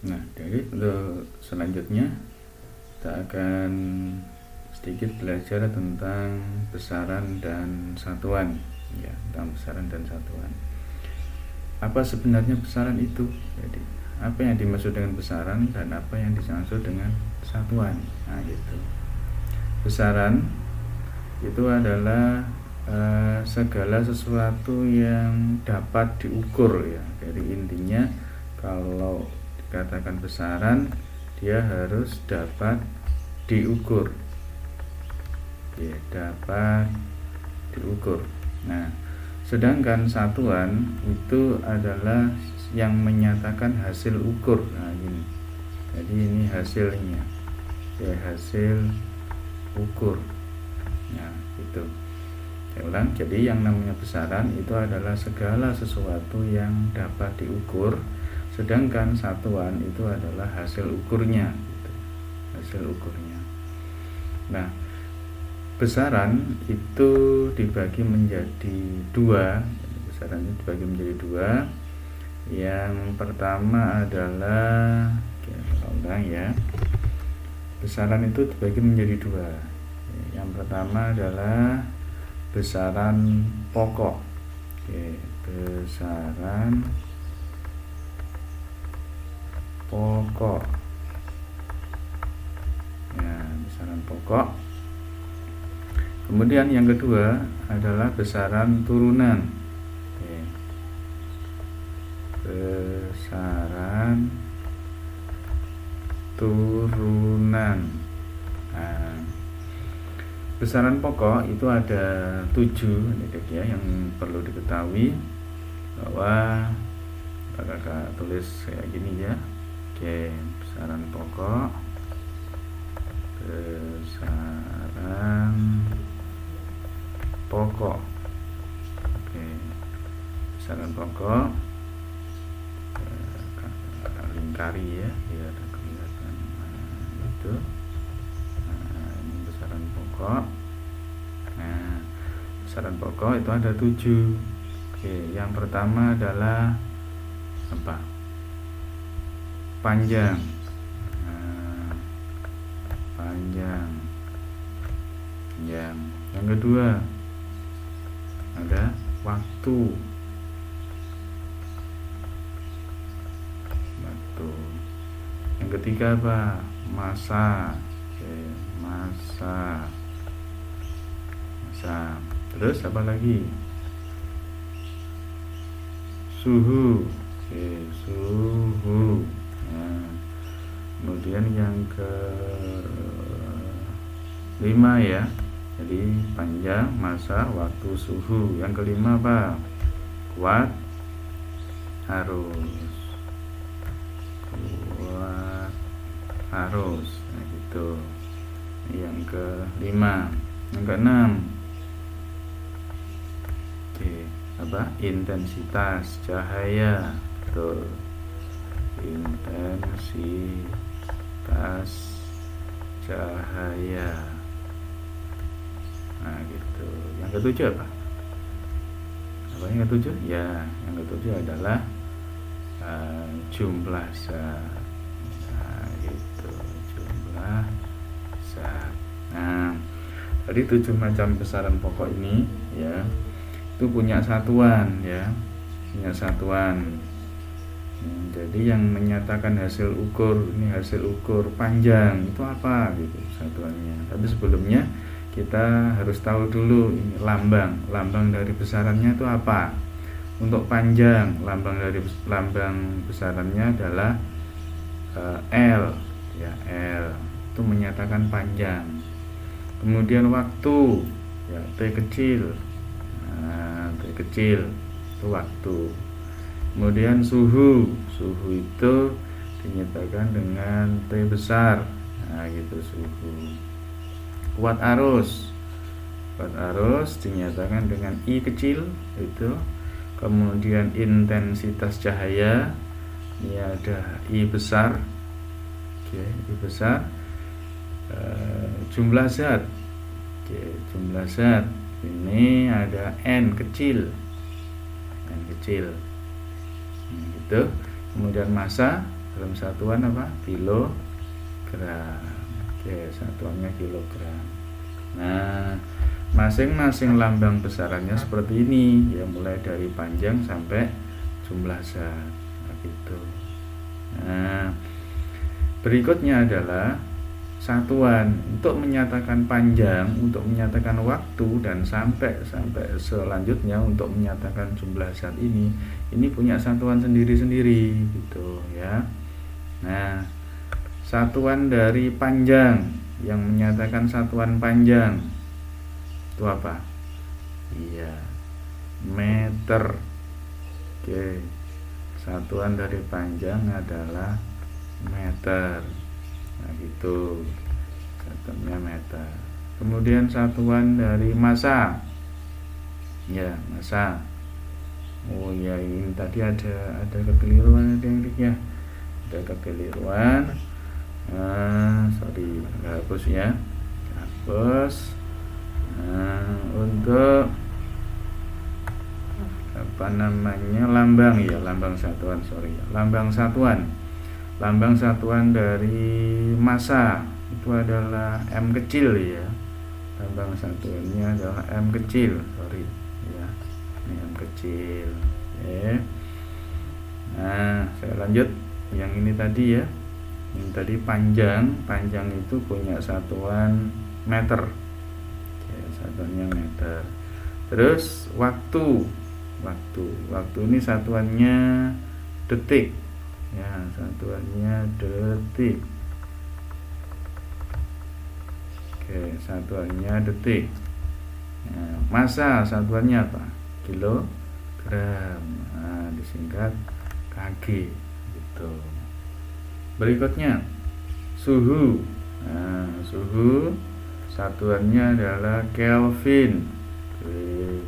Nah, jadi untuk selanjutnya kita akan sedikit belajar tentang besaran dan satuan, ya, tentang besaran dan satuan. Apa sebenarnya besaran itu? Jadi, apa yang dimaksud dengan besaran dan apa yang dimaksud dengan satuan? Nah, gitu. Besaran itu adalah segala sesuatu yang dapat diukur, ya. Jadi intinya kalau dikatakan besaran, dia harus dapat diukur, ya, dapat diukur. Nah, sedangkan satuan itu adalah yang menyatakan hasil ukur. Nah, ini, jadi ini hasilnya, ya, hasil ukur. Nah, itu. Saya ulang, jadi yang namanya besaran itu adalah segala sesuatu yang dapat diukur, sedangkan satuan itu adalah hasil ukurnya, gitu. Hasil ukurnya. Nah, besaran itu dibagi menjadi dua. Besaran itu dibagi menjadi dua. Yang pertama adalah, ulang ya, besaran itu dibagi menjadi dua. Yang pertama adalah besaran pokok. Besaran pokok. Ya, besaran pokok. Kemudian yang kedua adalah besaran turunan. Besaran turunan. Nah, besaran pokok itu ada 7, ya, yang perlu diketahui, bahwa kakak tulis kayak gini ya. Oke, besaran pokok, besaran pokok. Oke, besaran pokok, lingkari ya, biar kelihatan. Nah, itu. Besaran pokok. Nah, besaran pokok itu ada 7. Oke, yang pertama adalah apa? Panjang. Nah, panjang. Yang kedua ada waktu. Yang ketiga apa? Masa. Oke, masa. Terus apa lagi? Suhu. Oke, suhu. Nah, kemudian yang kelima ya, jadi panjang, masa, waktu, suhu. Yang kelima apa? Kuat, arus. Kuat, arus. Nah, gitu. Yang kelima. Yang keenam, oke, apa? Intensitas cahaya. Betul. Intensitas cahaya. Nah, gitu. Yang ketujuh apa? Yang ketujuh? Ya, yang ketujuh adalah jumlah zat. Nah, gitu. Jumlah zat. Nah, tadi 7 macam besaran pokok ini, ya, itu punya satuan, ya, punya satuan. Jadi yang menyatakan hasil ukur, ini hasil ukur panjang itu apa, gitu, satuannya. Tapi sebelumnya kita harus tahu dulu ini lambang dari besarannya itu apa. Untuk panjang, lambang besarannya adalah L, ya, L itu menyatakan panjang. Kemudian waktu, ya, T kecil. Nah, T kecil itu waktu. Kemudian suhu itu dinyatakan dengan T besar. Nah, gitu, suhu. Kuat arus dinyatakan dengan I kecil itu. Kemudian intensitas cahaya, ini ada I besar. Oke, I besar. Jumlah zat. Oke, jumlah zat ini ada N kecil. Gitu. Kemudian massa dalam satuan apa? Kilogram. Oke, satuannya kilogram. Nah, masing-masing lambang besarannya seperti ini ya, mulai dari panjang sampai jumlah zat. Nah, gitu. Nah, berikutnya adalah satuan untuk menyatakan panjang, untuk menyatakan waktu, dan sampai selanjutnya untuk menyatakan jumlah zat ini punya satuan sendiri-sendiri gitu ya. Nah, satuan dari panjang, yang menyatakan satuan panjang itu apa? Iya, meter. Oke, satuan dari panjang adalah meter. Nah gitu, satuannya meter. Kemudian satuan dari massa, ya massa. Oh ya, ini tadi ada kekeliruan ya, ada kekeliruan. Sorry, hapus ya, hapus. Untuk apa namanya, lambang ya, lambang satuan, sorry, lambang satuan dari massa itu adalah M kecil ya, lambang satuannya adalah M kecil, sorry ya, ini M kecil. Oke. Nah, saya lanjut yang ini tadi ya. Ini tadi panjang itu punya satuan meter. Oke, satuannya meter. Terus waktu ini satuannya detik ya, satuannya detik. Oke, satuannya detik. Nah, massa satuannya apa? Kilogram. Nah, disingkat kg gitu. Berikutnya suhu. Nah, suhu satuannya adalah Kelvin.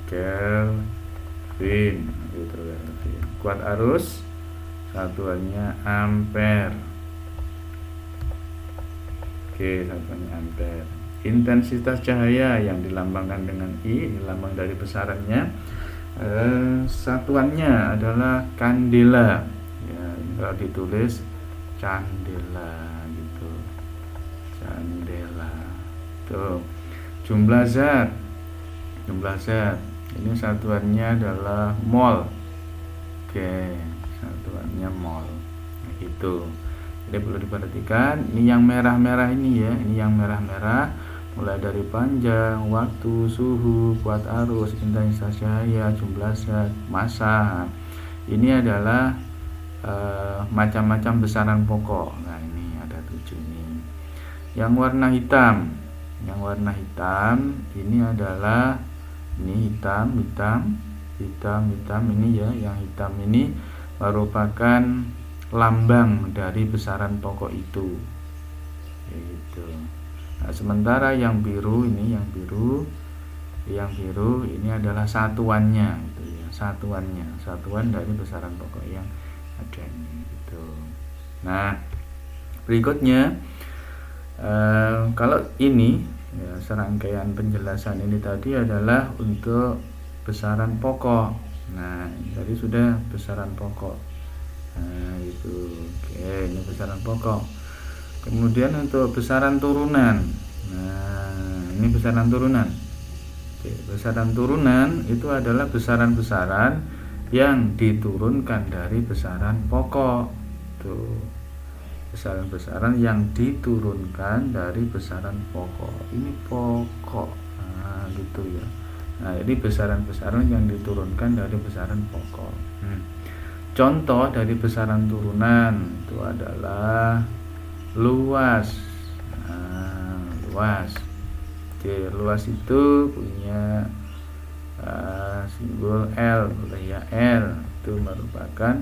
Kelvin gitu. Kuat arus satuannya ampere. Oke, satuannya ampere. Intensitas cahaya yang dilambangkan dengan I, ini lambang dari besarannya. Satuannya adalah kandela. Ya, kalau ditulis candela gitu. Candela. Tuh. Jumlah zat. Ini satuannya adalah mol. Oke, satuannya mol. Nah, gitu. Jadi perlu diperhatikan, ini yang merah-merah ini ya, ini yang merah-merah mulai dari panjang, waktu, suhu, kuat arus, intensitas cahaya, jumlah zat, massa. Ini adalah macam-macam besaran pokok. Nah, ini ada 7 ini. Yang warna hitam ini adalah ini hitam ini ya, yang hitam ini merupakan lambang dari besaran pokok itu, yaitu. Nah, sementara yang biru ini adalah satuannya gitu ya, satuan dari besaran pokok yang ada ini gitu. Nah, berikutnya kalau ini ya, serangkaian penjelasan ini tadi adalah untuk besaran pokok. Nah, tadi sudah besaran pokok. Nah, itu. Oke, ini besaran pokok. Kemudian untuk besaran turunan. Nah, ini besaran turunan. Oke, besaran turunan itu adalah besaran-besaran yang diturunkan dari besaran pokok. Tuh. Besaran-besaran yang diturunkan dari besaran pokok. Ini pokok. Nah, gitu ya. Nah, ini besaran-besaran yang diturunkan dari besaran pokok. Contoh dari besaran turunan itu adalah luas. Nah, luas. Oke, luas itu punya simbol L, ya L itu merupakan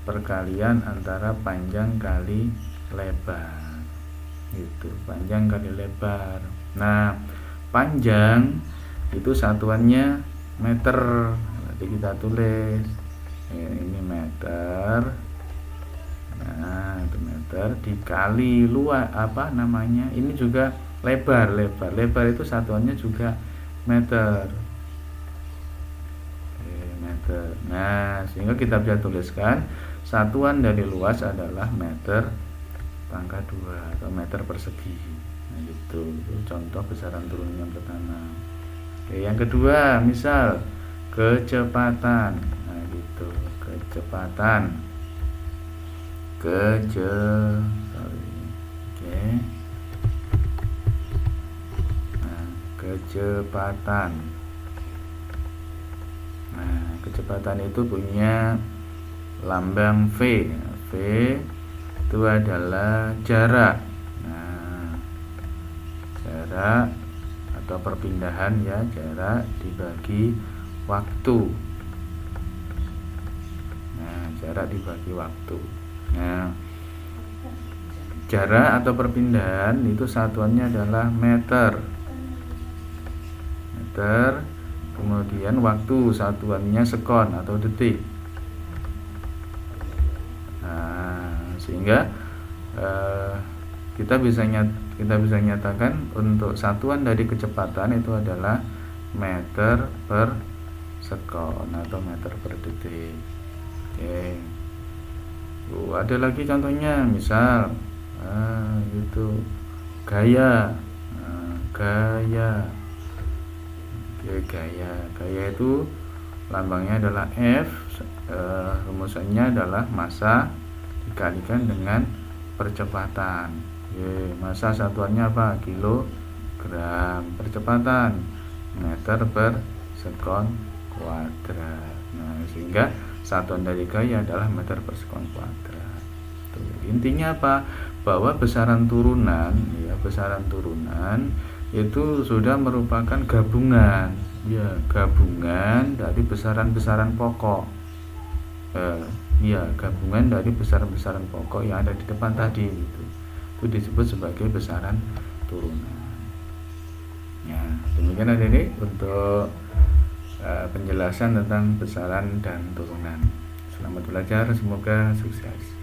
perkalian antara panjang kali lebar. Itu panjang kali lebar. Nah, panjang itu satuannya meter. Nanti kita tulis ini meter. Nah, itu meter dikali luas ini juga lebar itu satuannya juga meter. Oke, meter. Nah, sehingga kita bisa tuliskan satuan dari luas adalah meter pangkat 2 atau meter persegi. Nah, itu contoh besaran turun yang pertama. Oke, yang kedua, misal kecepatan. Nah, gitu, kecepatan. Oke. Nah, kecepatan. Nah, kecepatan itu punya lambang V. V itu adalah jarak. Nah, jarak atau perpindahan ya, jarak dibagi waktu. Nah, jarak dibagi waktu. Nah, jarak atau perpindahan itu satuannya adalah meter. Meter. Kemudian waktu satuannya sekon atau detik. Nah, sehingga kita bisa nyatakan untuk satuan dari kecepatan itu adalah meter per sekon atau meter per detik. Oke. Ada lagi contohnya, misal gitu, gaya. Gaya. Oke, gaya itu lambangnya adalah F. Rumusannya adalah massa dikalikan dengan percepatan. Massa satuannya apa? Kilogram. Percepatan meter per sekon kuadrat. Nah, sehingga satuan dari gaya adalah meter per sekon kuadrat. Tuh, intinya apa? Bahwa besaran turunan itu sudah merupakan gabungan dari besaran-besaran pokok. Gabungan dari besaran-besaran pokok yang ada di depan tadi itu disebut sebagai besaran turunan. Ya, demikian adik-adik untuk penjelasan tentang besaran dan turunan. Selamat belajar, semoga sukses.